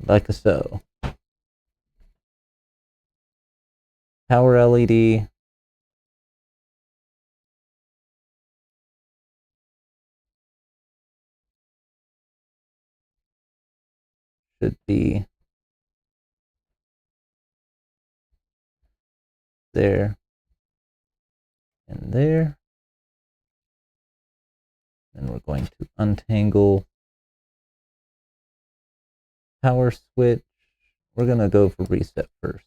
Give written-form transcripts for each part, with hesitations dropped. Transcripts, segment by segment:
like so. Power LED. Should be there and there. And we're going to untangle power switch. We're going to go for reset first.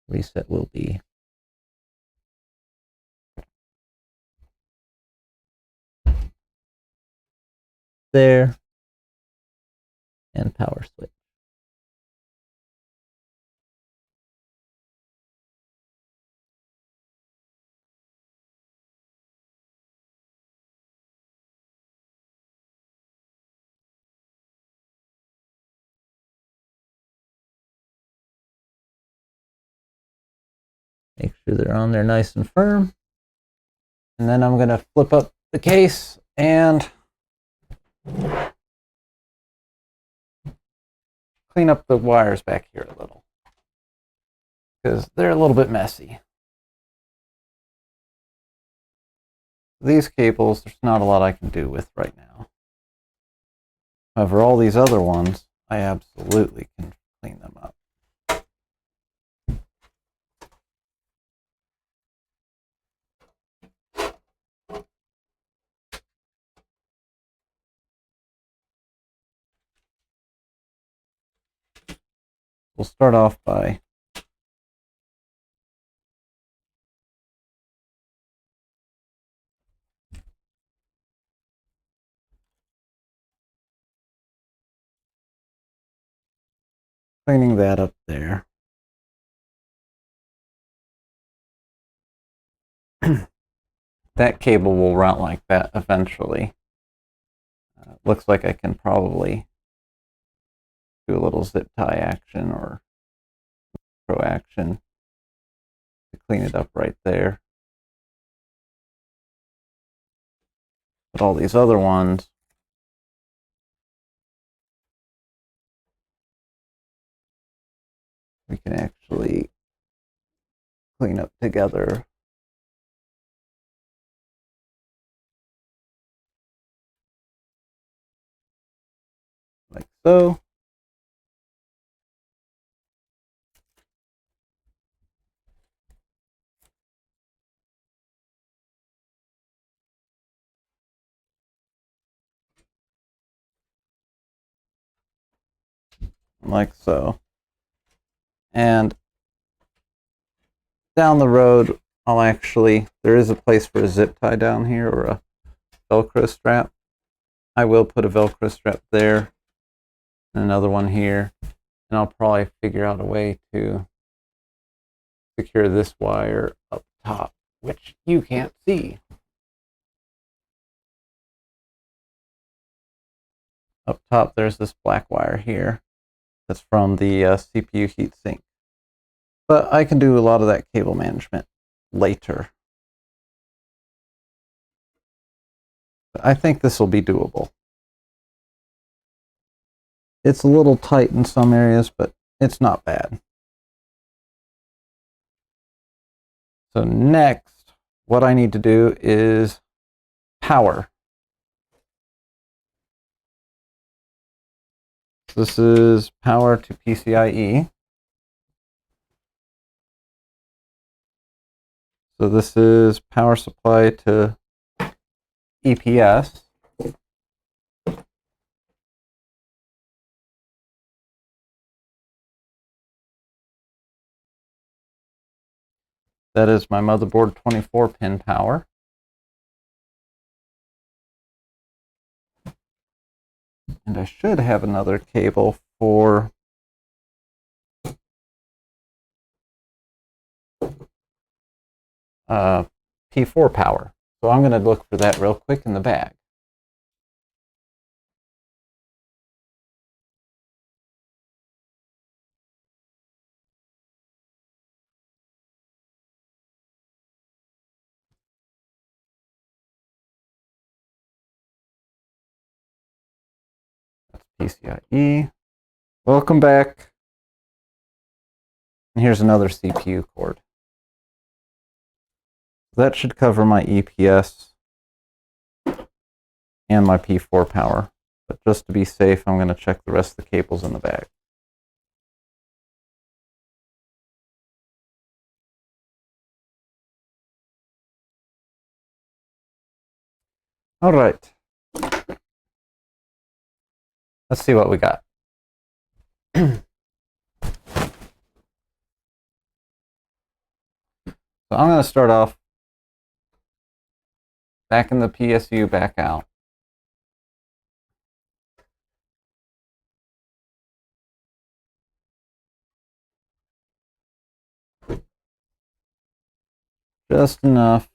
Reset will be there, and power switch. Make sure they're on there nice and firm. And then I'm going to flip up the case and clean up the wires back here a little, because they're a little bit messy. These cables, there's not a lot I can do with right now. However, all these other ones, I absolutely can clean them up. We'll start off by cleaning that up there. That cable will route like that eventually. Looks like I can probably do a little zip tie action or pro action to clean it up right there. But all these other ones, we can actually clean up together. Like so. Like so. And down the road, I'll actually, there is a place for a zip tie down here or a Velcro strap. I will put a Velcro strap there and another one here. And I'll probably figure out a way to secure this wire up top, which you can't see. Up top, there's this black wire here that's from the CPU heatsink. But I can do a lot of that cable management later. But I think this will be doable. It's a little tight in some areas, but it's not bad. So next, what I need to do is power. This is power to PCIe. So this is power supply to EPS. That is my motherboard 24-pin power. And I should have another cable for P4 power. So I'm going to look for that real quick in the bag. That's PCIe. Welcome back. And here's another CPU cord. That should cover my EPS and my P4 power. But just to be safe, I'm going to check the rest of the cables in the bag. All right. Let's see what we got. So I'm going to start off back in the PSU, back out. Just enough.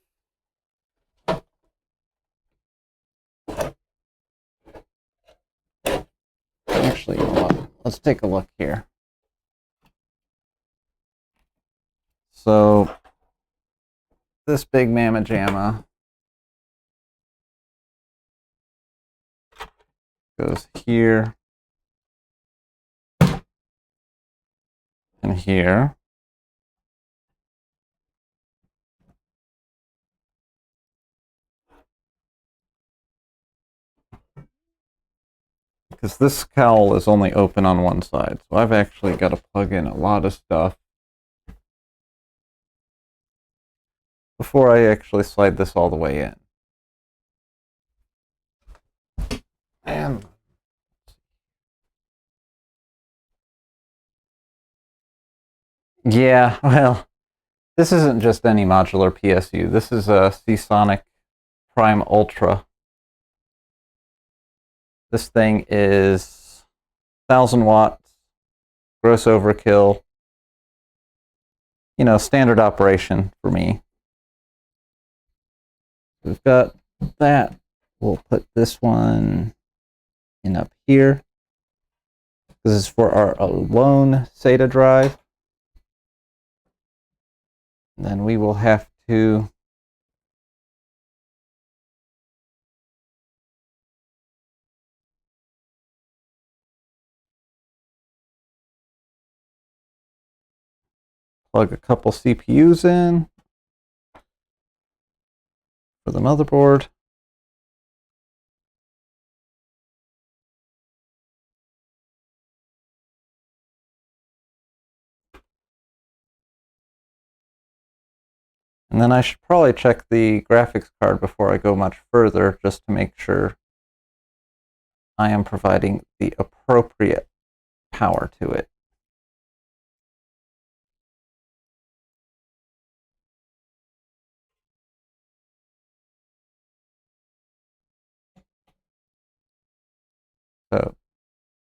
Actually, you know what? Let's take a look here. So this big mamma jamma goes here and here. Because this cowl is only open on one side, so I've actually got to plug in a lot of stuff before I actually slide this all the way in. And yeah, well, this isn't just any modular PSU. This is a Seasonic Prime Ultra. This thing is 1,000 watts, gross overkill. You know, standard operation for me. We've got that. We'll put this one in up here. This is for our lone SATA drive. And then we will have to plug a couple CPUs in for the motherboard. And then I should probably check the graphics card before I go much further, just to make sure I am providing the appropriate power to it. So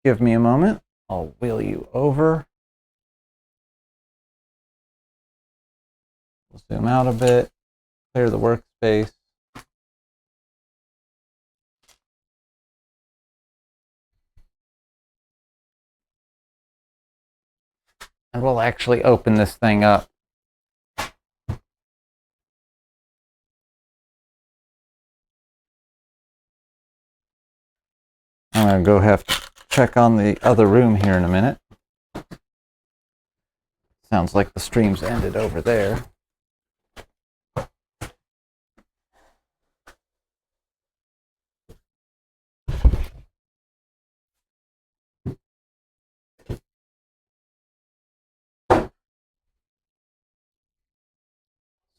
give me a moment. I'll wheel you over. We'll zoom out a bit, clear the workspace. And we'll actually open this thing up. I'm going to go have to check on the other room here in a minute. Sounds like the stream's ended over there.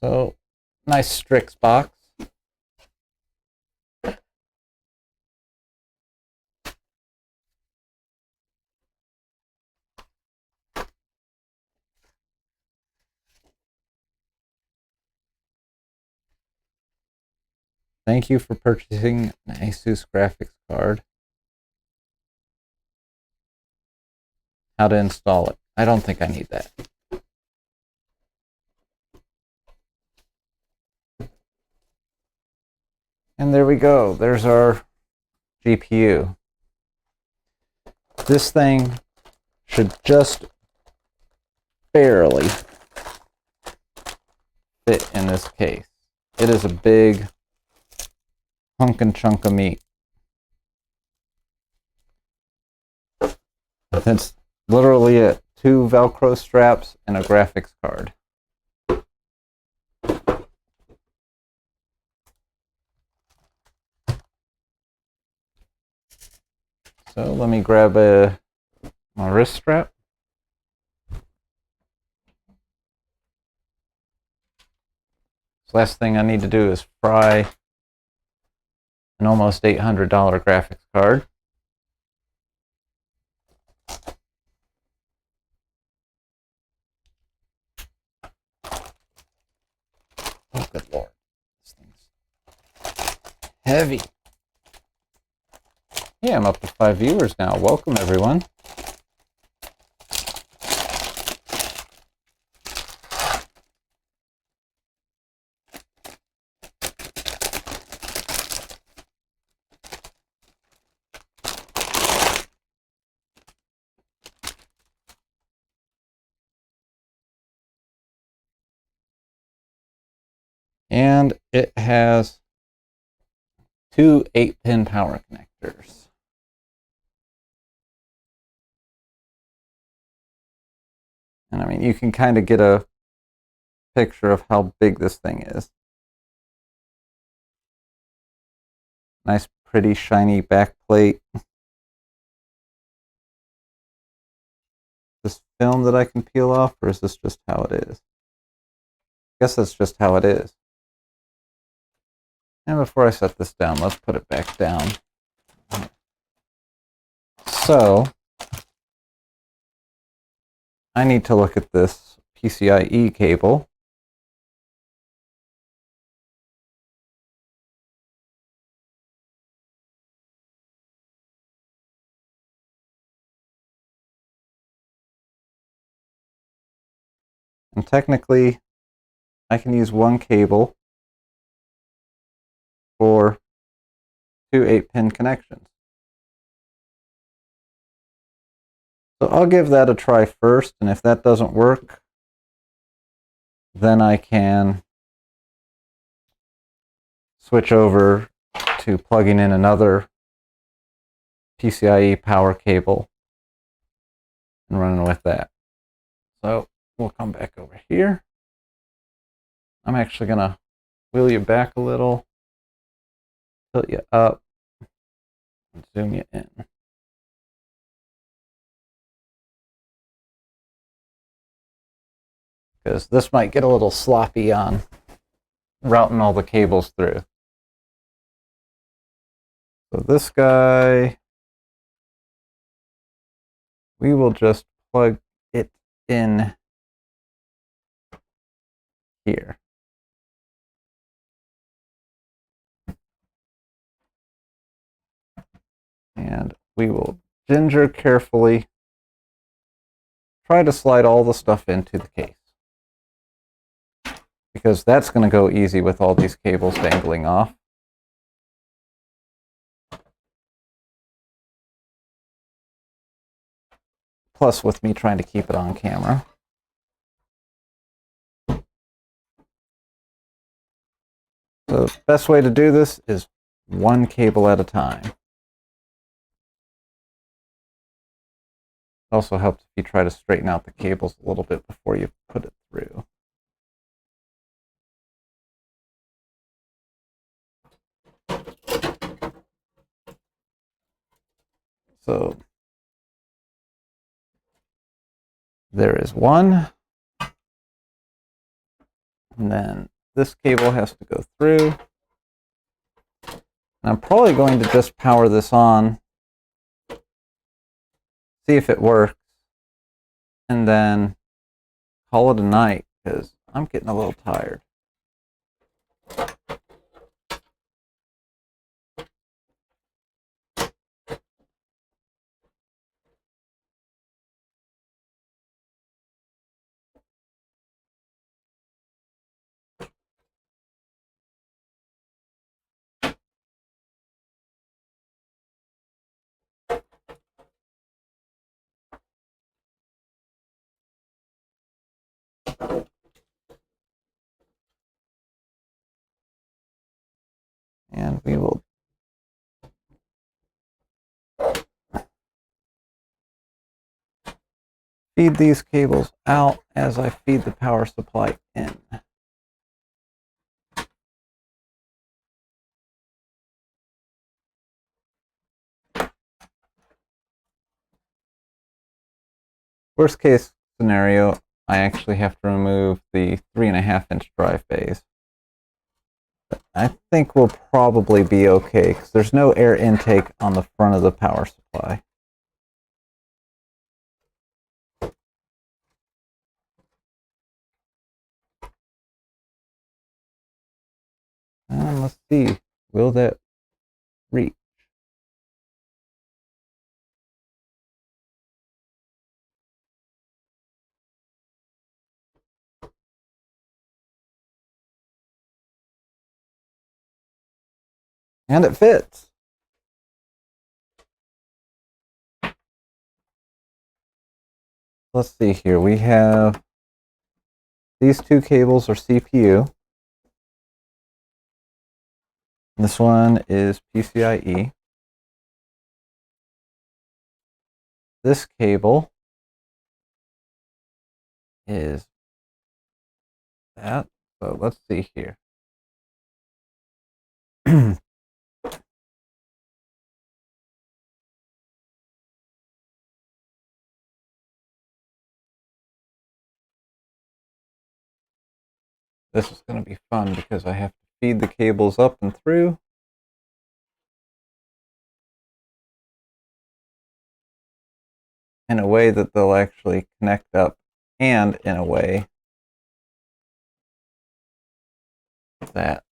So, nice Strix box. Thank you for purchasing an Asus graphics card. How to install it. I don't think I need that. And there we go. There's our GPU. This thing should just barely fit in this case. It is a big hunkin' chunk of meat. That's literally it. 2 Velcro straps and a graphics card. So let me grab my wrist strap. So last thing I need to do is fry an almost $800 graphics card. Oh, good Lord. This thing's heavy. Yeah, I'm up to 5 viewers now. Welcome, everyone. And it has 2 8-pin power connectors. And I mean, you can kind of get a picture of how big this thing is. Nice, pretty, shiny back plate. This film that I can peel off, or is this just how it is? I guess that's just how it is. And before I set this down, let's put it back down. So, I need to look at this PCIe cable. And technically, I can use one cable for 2 8-pin connections. So I'll give that a try first, and if that doesn't work, then I can switch over to plugging in another PCIe power cable and running with that. So we'll come back over here. I'm actually going to wheel you back a little, tilt you up, and zoom you in. Because this might get a little sloppy on routing all the cables through. So this guy, we will just plug it in here. And we will ginger carefully try to slide all the stuff into the case, because that's going to go easy with all these cables dangling off. Plus with me trying to keep it on camera. The best way to do this is one cable at a time. It also helps if you try to straighten out the cables a little bit before you put it through. So there is one. And then this cable has to go through. And I'm probably going to just power this on, see if it works, and then call it a night, because I'm getting a little tired. And we will feed these cables out as I feed the power supply in. Worst case scenario, I actually have to remove the 3.5-inch drive bays. But I think we'll probably be okay because there's no air intake on the front of the power supply. And let's see, will that reach? And it fits. Let's see here. We have these two cables are CPU. This one is PCIe. This cable is that. So let's see here. This is going to be fun because I have to feed the cables up and through. In a way that they'll actually connect up, and in a way that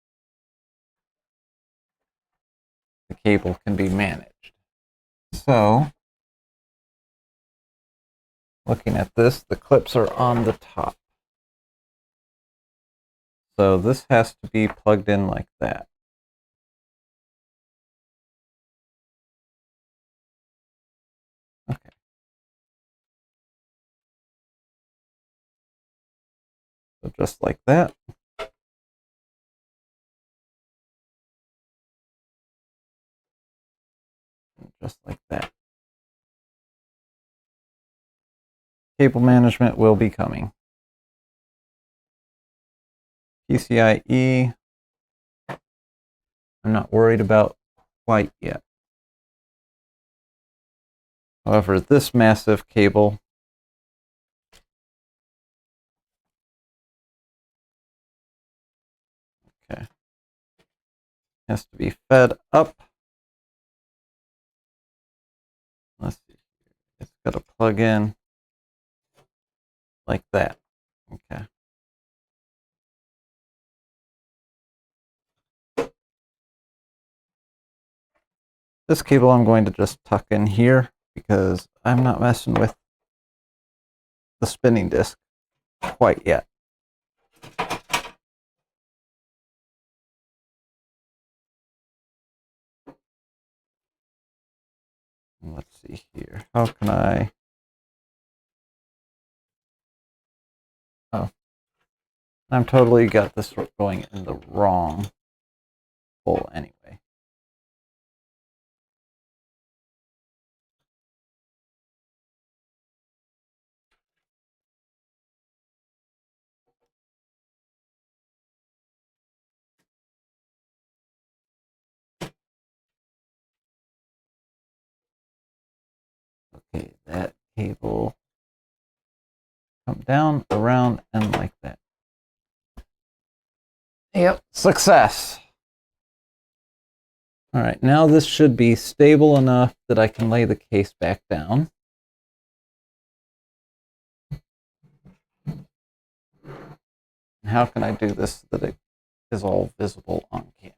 the cable can be managed. So, looking at this, the clips are on the top. So this has to be plugged in like that. Okay. So just like that. And just like that. Cable management will be coming. PCIe, I'm not worried about quite yet. However, this massive cable has to be fed up. Let's see. It's got to plug in like that. Okay. This cable I'm going to just tuck in here because I'm not messing with the spinning disc quite yet. Let's see here. How can I? Oh, I'm totally got this going in the wrong hole anyway. Okay, that cable come down, around, and like that. Yep, success. All right, now this should be stable enough that I can lay the case back down. And how can I do this so that it is all visible on camera?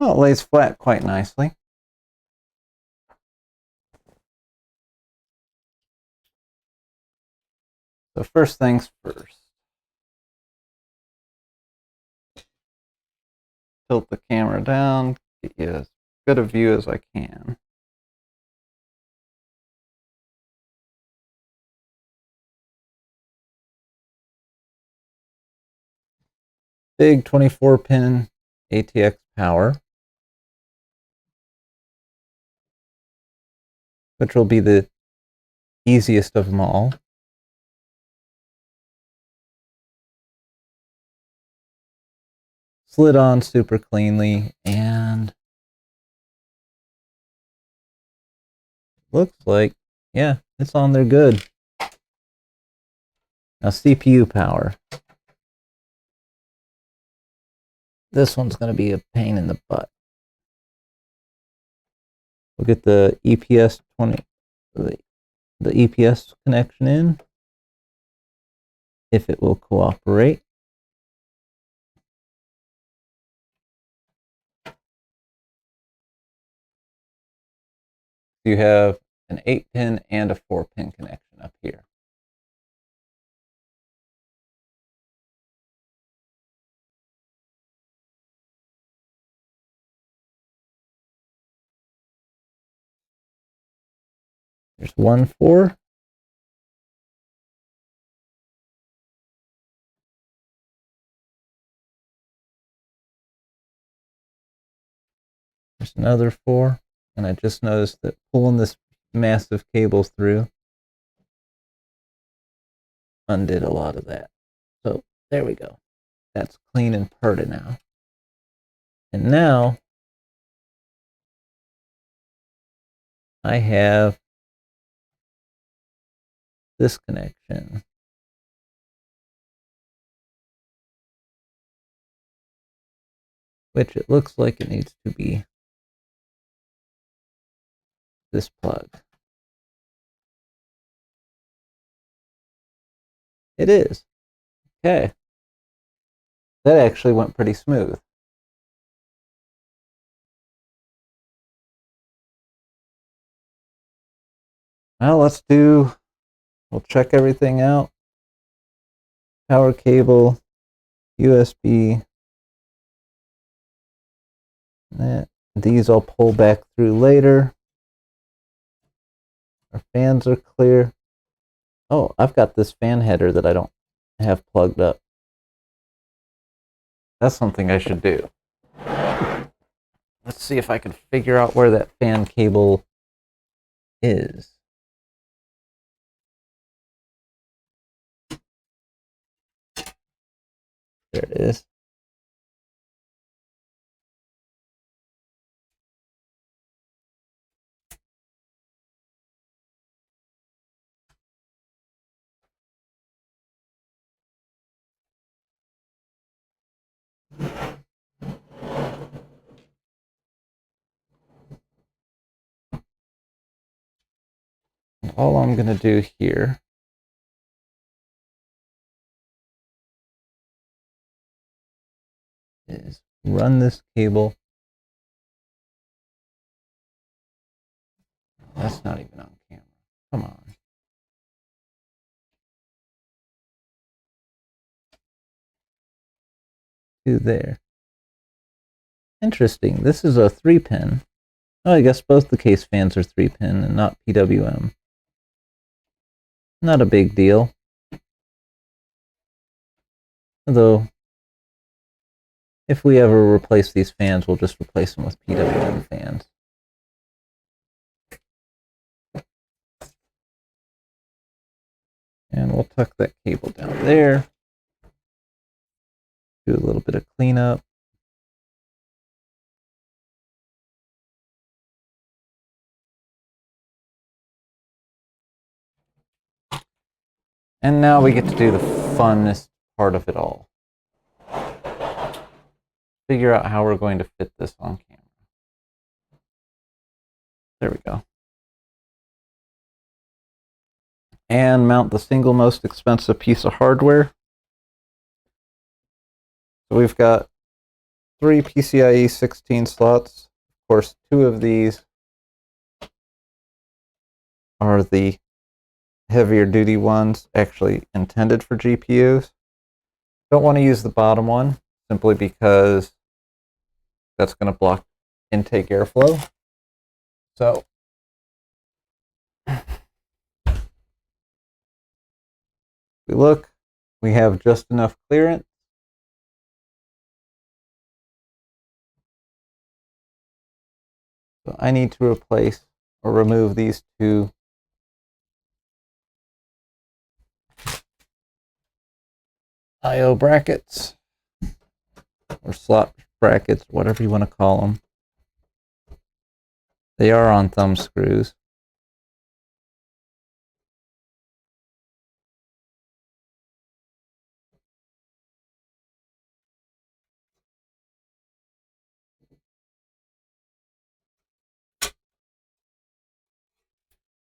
Well, it lays flat quite nicely. So first things first. Tilt the camera down, get you as good a view as I can. big 24-pin ATX power, which will be the easiest of them all. Slid on super cleanly, and looks like, yeah, it's on there good. Now CPU power. This one's going to be a pain in the butt. We'll get the EPS 20, the EPS connection in, if it will cooperate. You have an 8-pin and a 4-pin connection up here. There's 1 4. There's another 4. And I just noticed that pulling this massive cable through undid a lot of that. So there we go. That's clean and purty now. And now I have this connection, which it looks like it needs to be this plug. It is. Okay. That actually went pretty smooth. Well, we'll check everything out. Power cable, USB. These I'll pull back through later. Our fans are clear. Oh, I've got this fan header that I don't have plugged up. That's something I should do. Let's see if I can figure out where that fan cable is. There it is. All I'm going to do here is run this cable. That's not even on camera. Come on. To there. Interesting. This is a 3-pin. Oh, I guess both the case fans are 3-pin and not PWM. Not a big deal. Although, if we ever replace these fans, we'll just replace them with PWM fans. And we'll tuck that cable down there. Do a little bit of cleanup. And now we get to do the funnest part of it all. Figure out how we're going to fit this on camera. There we go. And mount the single most expensive piece of hardware. So we've got 3 PCIe 16 slots. Of course, 2 of these are the heavier duty ones, actually intended for GPUs. Don't want to use the bottom one, simply because that's going to block intake airflow. So we look, we have just enough clearance. So I need to replace or remove these two I/O brackets or slot brackets, whatever you want to call them. They are on thumb screws.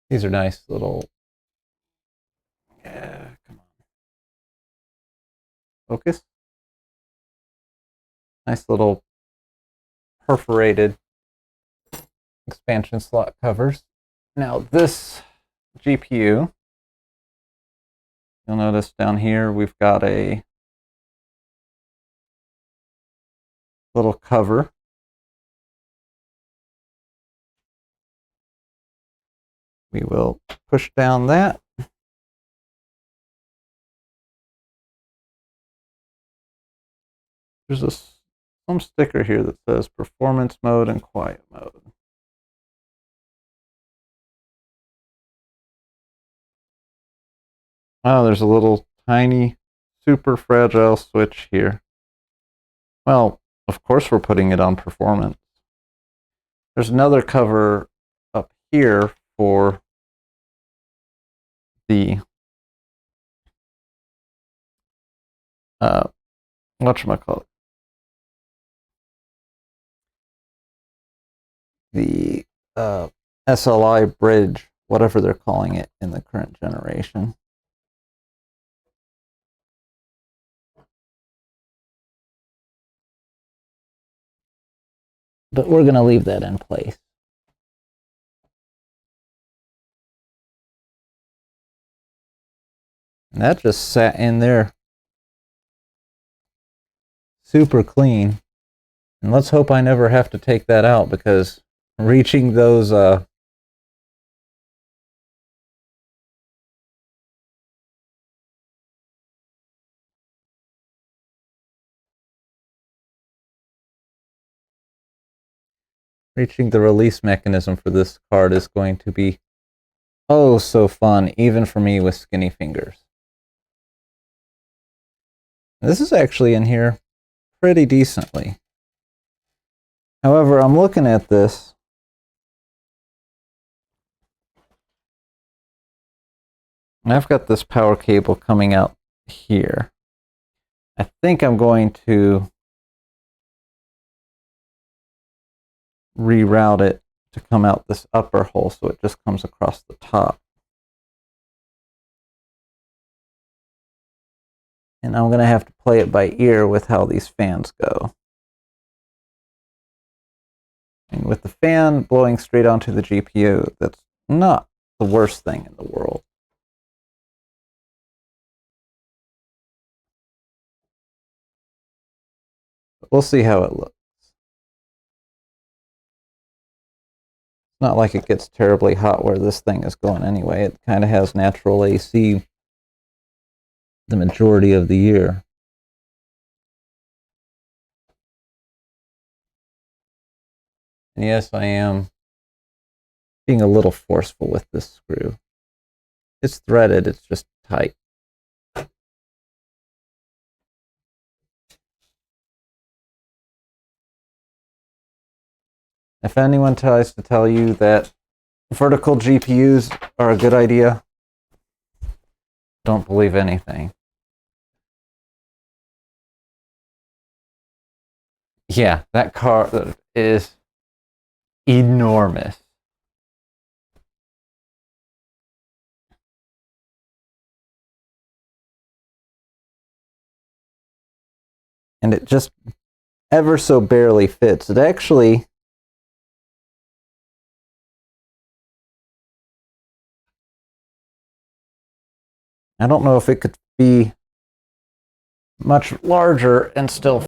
These are nice little, yeah, come on. Focus. Nice little perforated expansion slot covers. Now this GPU, you'll notice down here we've got a little cover. We will push down that. There's some sticker here that says performance mode and quiet mode. Oh, there's a little tiny, super fragile switch here. Well, of course we're putting it on performance. There's another cover up here for the whatchamacallit, the SLI bridge, whatever they're calling it in the current generation. But we're going to leave that in place. And that just sat in there super clean. And let's hope I never have to take that out, because reaching those reaching the release mechanism for this card is going to be oh so fun, even for me with skinny fingers. This is actually in here pretty decently. However, I'm looking at this. And I've got this power cable coming out here. I think I'm going to reroute it to come out this upper hole so it just comes across the top. And I'm going to have to play it by ear with how these fans go. And with the fan blowing straight onto the GPU, that's not the worst thing in the world. But we'll see how it looks. It's not like it gets terribly hot where this thing is going anyway. It kind of has natural AC the majority of the year. And yes, I am being a little forceful with this screw. It's threaded, it's just tight. If anyone tries to tell you that vertical GPUs are a good idea, don't believe anything. Yeah, that card is enormous. And it just ever so barely fits. It actually, I don't know if it could be much larger and still